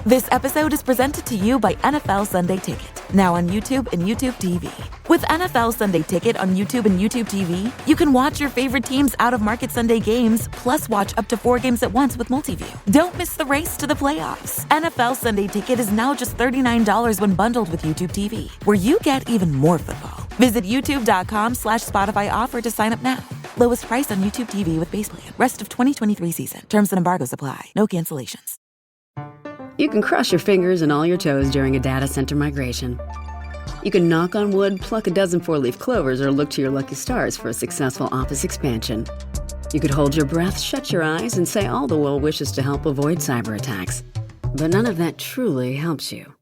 This episode is presented to you by NFL Sunday Ticket, now on YouTube and YouTube TV. With NFL Sunday Ticket on YouTube and YouTube TV, you can watch your favorite teams' out-of-market Sunday games, plus watch up to 4 games at once with Multiview. Don't miss the race to the playoffs. NFL Sunday Ticket is now just $39 when bundled with YouTube TV, where you get even more football. Visit youtube.com/Spotify offer to sign up now. Lowest price on YouTube TV with base plan. Rest of 2023 season. Terms and embargoes apply. No cancellations. You can cross your fingers and all your toes during a data center migration. You can knock on wood, pluck a dozen 4-leaf clovers, or look to your lucky stars for a successful office expansion. You could hold your breath, shut your eyes, and say all the well wishes to help avoid cyber attacks. But none of that truly helps you.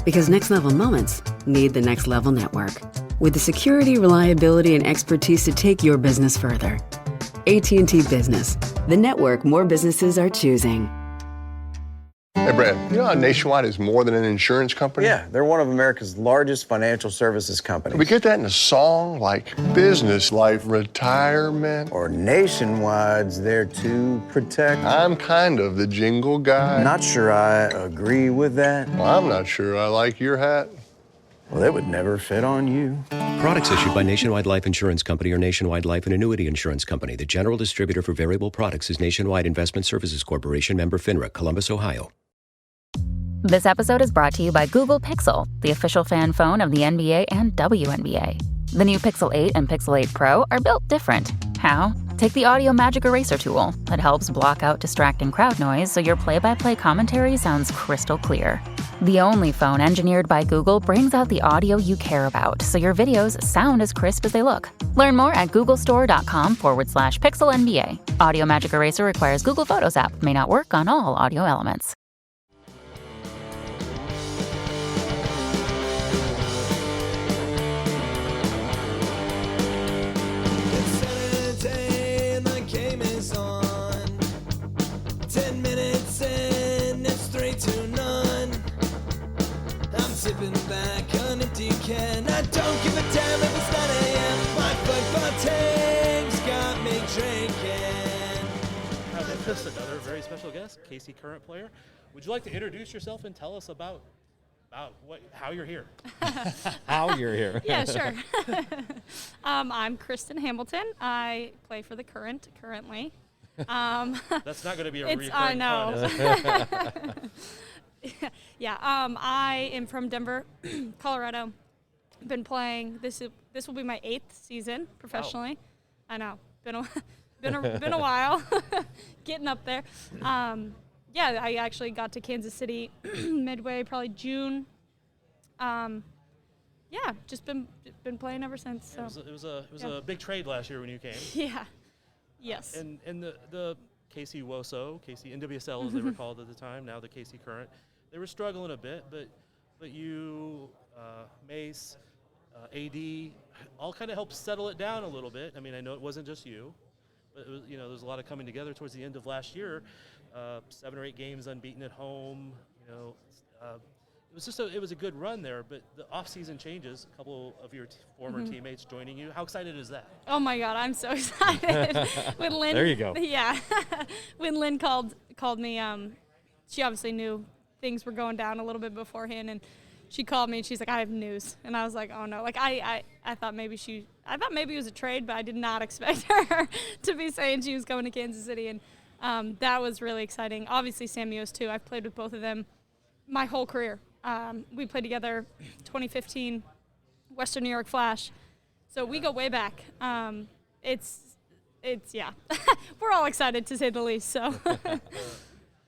Because next level moments need the next level network. With the security, reliability, and expertise to take your business further. AT&T Business, the network more businesses are choosing. Hey, Brad, you know how Nationwide is more than an insurance company? Yeah, they're one of America's largest financial services companies. We get that in a song like business, life, retirement. Or Nationwide's there to protect. I'm kind of the jingle guy. Not sure I agree with that. Well, I'm not sure I like your hat. Well, that would never fit on you. Products issued by Nationwide Life Insurance Company or Nationwide Life and Annuity Insurance Company. The general distributor for variable products is Nationwide Investment Services Corporation, member FINRA, Columbus, Ohio. This episode is brought to you by Google Pixel, the official fan phone of the NBA and WNBA. The new Pixel 8 and Pixel 8 Pro are built different. How? Take the Audio Magic Eraser tool. It helps block out distracting crowd noise so your play-by-play commentary sounds crystal clear. The only phone engineered by Google brings out the audio you care about so your videos sound as crisp as they look. Learn more at googlestore.com/PixelNBA. Audio Magic Eraser requires Google Photos app. May not work on all audio elements. Sipping back an empty can. I don't give a damn if it's 9 a.m. My football team's got me drinking. With us another very special guest, Casey, current player. Would you like to introduce yourself and tell us about how you're here? How you're here? Yeah, sure. I'm Kristen Hamilton. I play for the currently. That's not going to be a recurring I know. Yeah, I am from Denver, Colorado. Been playing. This will be my 8th season professionally. Wow. I know, been a while, getting up there. Yeah, I actually got to Kansas City midway, probably June. Yeah, just been playing ever since. So it was a big trade last year when you came. Yeah. Yes. And the KC WOSO, KC NWSL as they were called at the time, now the KC Current. They were struggling a bit, but you, Mace, AD, all kind of helped settle it down a little bit. I mean, I know it wasn't just you, but it was, there was a lot of coming together towards the end of last year. 7 or 8 games unbeaten at home. It was a good run there. But the off-season changes. A couple of your former teammates joining you. How excited is that? Oh my God, I'm so excited. When Lynn, there you go. Yeah, when Lynn called me, she obviously knew things were going down a little bit beforehand, and she called me and she's like, I have news. And I was like, oh no. Like I thought maybe it was a trade, but I did not expect her to be saying she was coming to Kansas City. And that was really exciting. Obviously Sam Mewis too. I've played with both of them my whole career. We played together 2015 Western New York Flash. So we go way back. It's yeah. We're all excited to say the least. So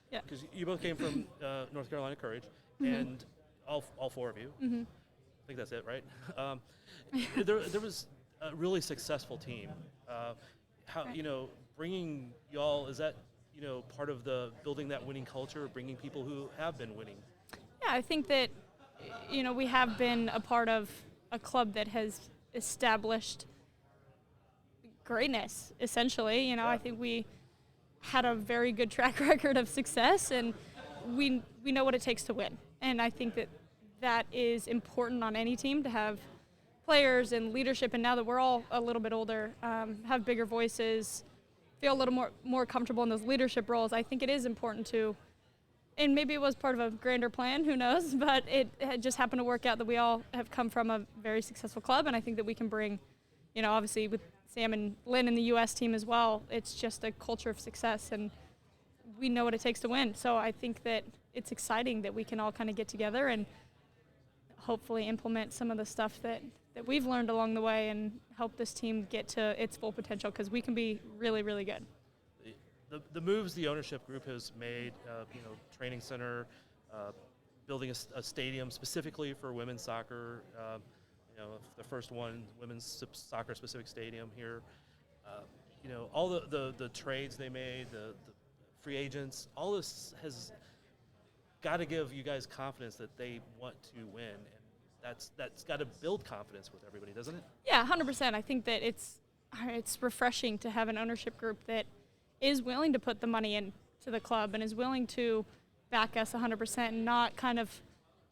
yeah. Because you both came from North Carolina Courage, and all 4 of you. I think that's it, right? There was a really successful team. Bringing y'all, is that part of the building that winning culture, bringing people who have been winning? Yeah, I think that we have been a part of a club that has established greatness, essentially. I think we had a very good track record of success, and we know what it takes to win. And I think that is important on any team, to have players and leadership. And now that we're all a little bit older, have bigger voices, feel a little more comfortable in those leadership roles, I think it is important to and maybe it was part of a grander plan, who knows, but it just happened to work out that we all have come from a very successful club, and I think that we can bring, obviously with Sam and Lynn and the U.S. team as well, it's just a culture of success, and we know what it takes to win. So I think that it's exciting that we can all kind of get together and hopefully implement some of the stuff that we've learned along the way and help this team get to its full potential, because we can be really, really good. The moves the ownership group has made, training center, building a stadium specifically for women's soccer, the first one, women's soccer specific stadium here, all the trades they made, the free agents, all this has got to give you guys confidence that they want to win, and that's got to build confidence with everybody, doesn't it? Yeah, 100%. I think that it's refreshing to have an ownership group that is willing to put the money into the club and is willing to back us 100% and not kind of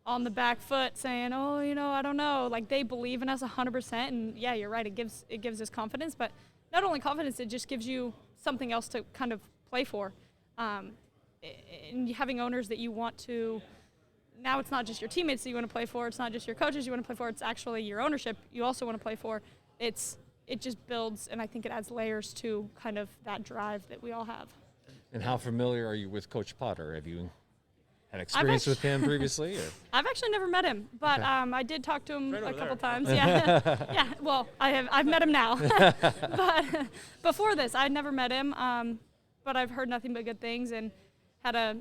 on the back foot saying, oh, I don't know. Like, they believe in us 100%, and yeah, you're right, it gives us confidence, but not only confidence, it just gives you something else to kind of play for. And having owners that you want to, now it's not just your teammates that you want to play for, it's not just your coaches you want to play for, it's actually your ownership you also want to play for. It just builds, and I think it adds layers to kind of that drive that we all have. And how familiar are you with Coach Potter? Have you had experience with him previously? Or? I've actually never met him, but Okay. I did talk to him Right a over couple there. times. Yeah, yeah. Well, I've met him now, but before this, I'd never met him. But I've heard nothing but good things, and had a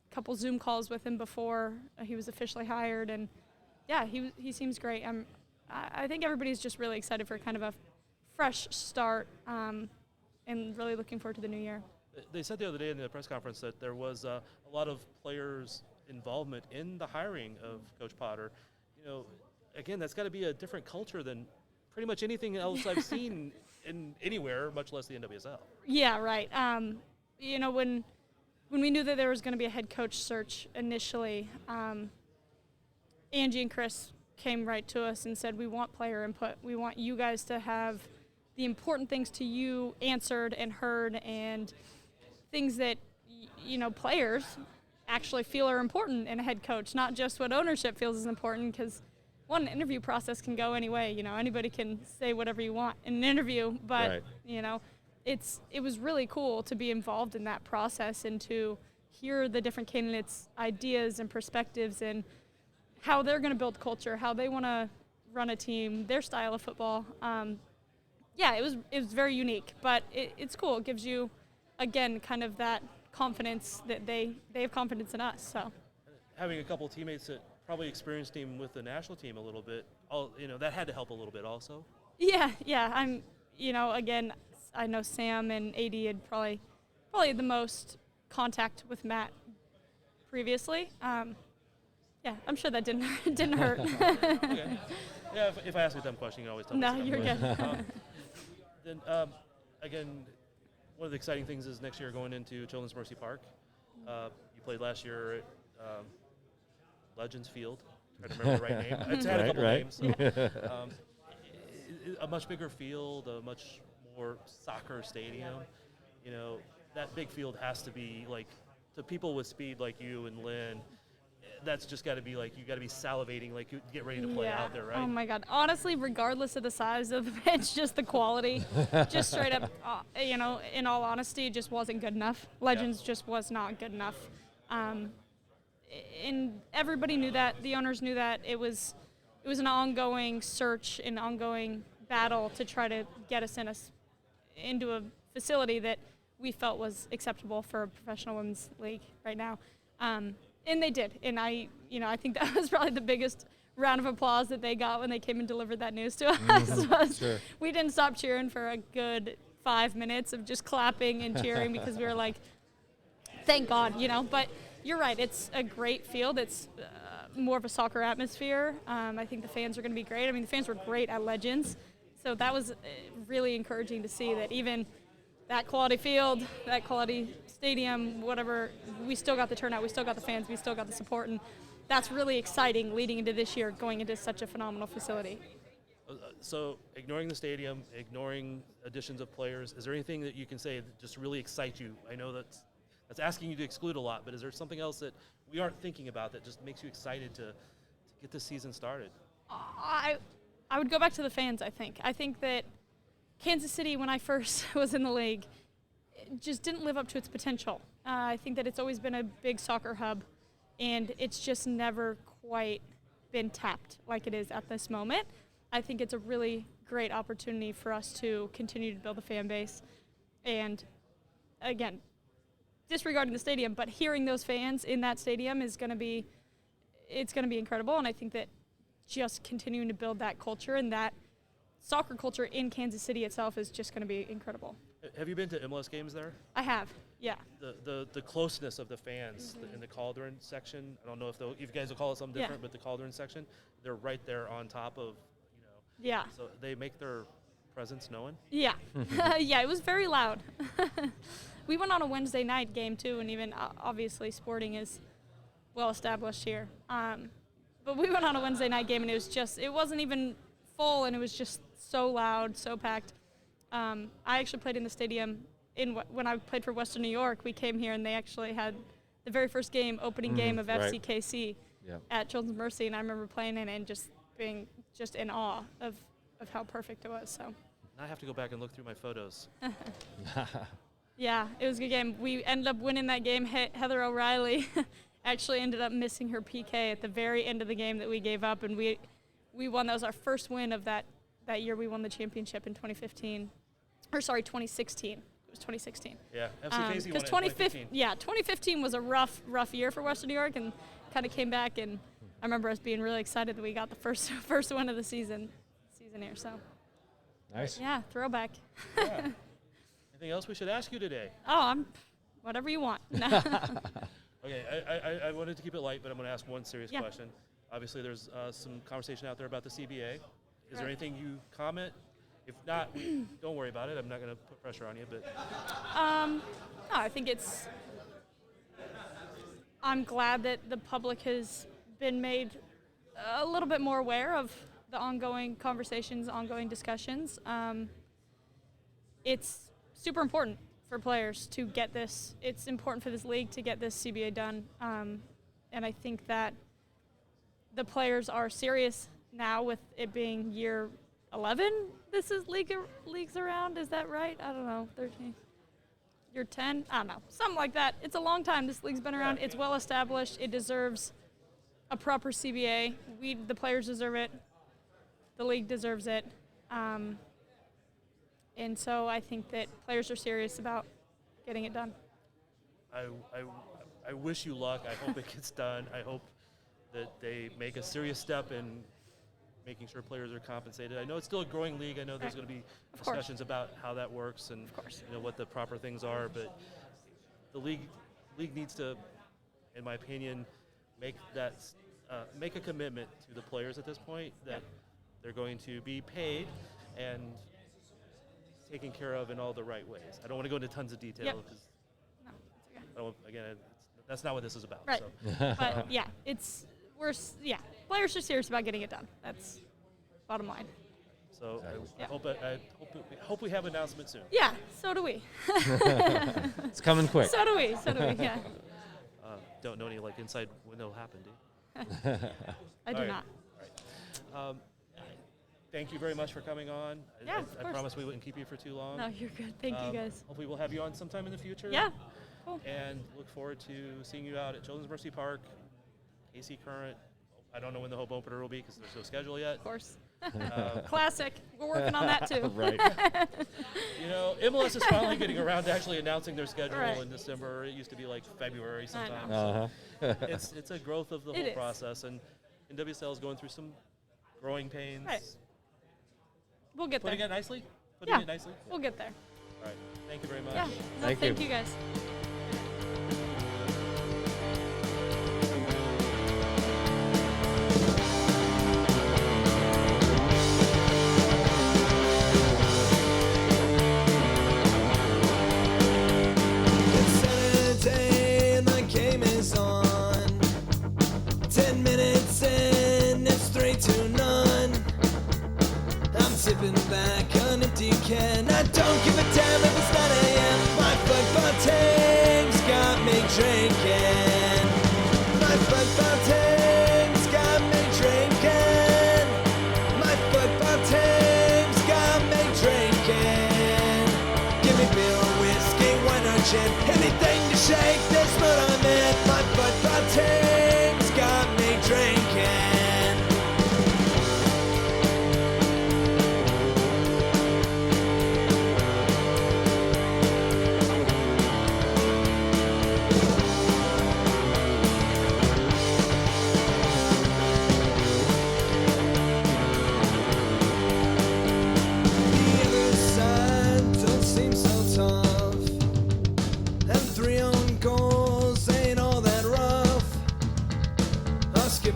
couple Zoom calls with him before he was officially hired, and yeah, he seems great. I think everybody's just really excited for kind of a fresh start, and really looking forward to the new year. They said the other day in the press conference that there was a lot of players' involvement in the hiring of Coach Potter. Again, that's got to be a different culture than pretty much anything else I've seen in anywhere, much less the NWSL. Yeah, right. When we knew that there was going to be a head coach search initially, Angie and Chris came right to us and said, we want player input. We want you guys to have the important things to you answered and heard, and things that, players actually feel are important in a head coach, not just what ownership feels is important, because one interview process can go any way. Anybody can say whatever you want in an interview, but, Right. It was really cool to be involved in that process and to hear the different candidates' ideas and perspectives and how they're going to build culture, how they want to run a team, their style of football. It was very unique, but it's cool. It gives you, again, kind of that confidence that they have confidence in us. So Having a couple teammates that probably experienced him with the national team a little bit, that had to help a little bit also. Yeah. I'm, again, I know Sam and AD had probably the most contact with Matt previously. I'm sure that didn't hurt. Okay. Yeah, if I ask a dumb question, you can always tell me. No, it's a you're dumb good. question. Then, again, one of the exciting things is next year going into Children's Mercy Park. You played last year at Legends Field. I don't remember the right name. It's had a couple names. So, a much bigger field, a much more soccer stadium. That big field has to be like, to people with speed like you and Lynn, that's just got to be like, you got to be salivating, like, you get ready to play out there, right? Oh my God. Honestly, regardless of the size of the pitch, just the quality, just straight up, in all honesty, it just wasn't good enough. Legends just was not good enough. And everybody knew that. The owners knew that. It was an ongoing search, an ongoing battle to try to get us into a facility that we felt was acceptable for a professional women's league right now. And they did. And I think that was probably the biggest round of applause that they got when they came and delivered that news to us. Sure. We didn't stop cheering for a good 5 minutes of just clapping and cheering because we were like, thank God, But you're right. It's a great field. It's more of a soccer atmosphere. I think the fans are going to be great. I mean, the fans were great at Legends. So that was really encouraging to see that even that quality field, that quality stadium, whatever, we still got the turnout, we still got the fans, we still got the support, and that's really exciting leading into this year, going into such a phenomenal facility. So ignoring the stadium, ignoring additions of players, is there anything that you can say that just really excites you? I know that's asking you to exclude a lot, but is there something else that we aren't thinking about that just makes you excited to get the season started? I would go back to the fans, I think. I think that Kansas City, when I first was in the league, it just didn't live up to its potential. I think that it's always been a big soccer hub, and it's just never quite been tapped like it is at this moment. I think it's a really great opportunity for us to continue to build a fan base. And again, disregarding the stadium, but hearing those fans in that stadium is going to be incredible. And I think that just continuing to build that culture and that soccer culture in Kansas City itself is just going to be incredible. Have you been to MLS games there? I have, yeah. The closeness of the fans in the Calderon section. I don't know if you guys will call it something different, but the Calderon section, they're right there on top of, Yeah. So they make their presence known? Yeah. Yeah, it was very loud. We went on a Wednesday night game too, and even obviously sporting is well established here. But we went on a Wednesday night game, and it wasn't even full, and it was just so loud, so packed. I actually played in the stadium when I played for Western New York. We came here, and they actually had the very first opening game of FCKC at Children's Mercy, and I remember playing in it and just being just in awe of how perfect it was. So I have to go back and look through my photos. Yeah, it was a good game. We ended up winning that game. Heather O'Reilly actually ended up missing her PK at the very end of the game that we gave up, and we won. That was our first win of that year. We won the championship in 2016. It was 2016. Yeah, FCKC won in 2015. Yeah, 2015 was a rough year for Western New York, and kind of came back. And I remember us being really excited that we got the first win of the season here. So nice. Yeah, throwback. Yeah. Anything else we should ask you today? Oh, whatever you want. No. Okay, I wanted to keep it light, but I'm going to ask one serious question. Obviously, there's some conversation out there about the CBA. Is there anything you comment? If not, don't worry about it. I'm not going to put pressure on you, but. No, I think I'm glad that the public has been made a little bit more aware of the ongoing conversations, ongoing discussions. It's super important for players to get this. It's important for this league to get this CBA done. And I think that the players are serious now with it being year 11. This is leagues around. Is that right? I don't know. 13. Year 10? I don't know. Something like that. It's a long time. This league's been around. It's well established. It deserves a proper CBA. The players deserve it. The league deserves it. And so I think that players are serious about getting it done. I wish you luck. I hope it gets done. I hope that they make a serious step in making sure players are compensated. I know it's still a growing league. I know there's going to be discussions about how that works and what the proper things are. But the league needs to, in my opinion, make a commitment to the players at this point that they're going to be paid and taken care of in all the right ways. I don't want to go into tons of detail because that's not what this is about. Right. So. But players are serious about getting it done. That's bottom line. So I hope we have an announcement soon. Yeah, so do we. It's coming quick. So do we. Yeah. Don't know any inside when it'll happen, do you? I do not. All right. Thank you very much for coming on. Yeah, I promise we wouldn't keep you for too long. No, you're good. Thank you, guys. Hopefully we'll have you on sometime in the future. Yeah. Cool. And look forward to seeing you out at Children's Mercy Park, KC Current. I don't know when the Hope opener will be because there's no schedule yet. Of course. Classic. We're working on that too. Right. MLS is finally getting around to actually announcing their schedule in December. It used to be February sometimes. So it's a growth of the whole process, and NWSL is going through some growing pains. Right. We'll get there. Putting it nicely? We'll get there. All right. Thank you very much. Yeah. Thank you guys. It's Saturday and the game is on. 10 minutes in, it's 3-0. I'm sipping back an empty can. I don't give a damn if it's 9 a.m. My football team's got me drinking. shake this mood I'm in. My football team's got me drinking.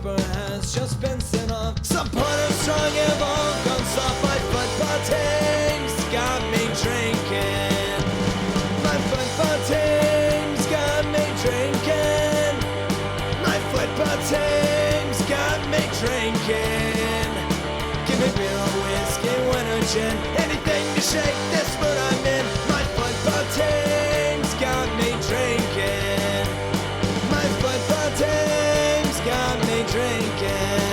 Has just been sent off. Supporters strong have all gone soft. My football team's got me drinking. My football team's got me drinking. My football team's got me drinking. Give me beer or whiskey, wine or gin, anything to shake this mood I'm in. My football team's got me drinking. My football team's got me drinking.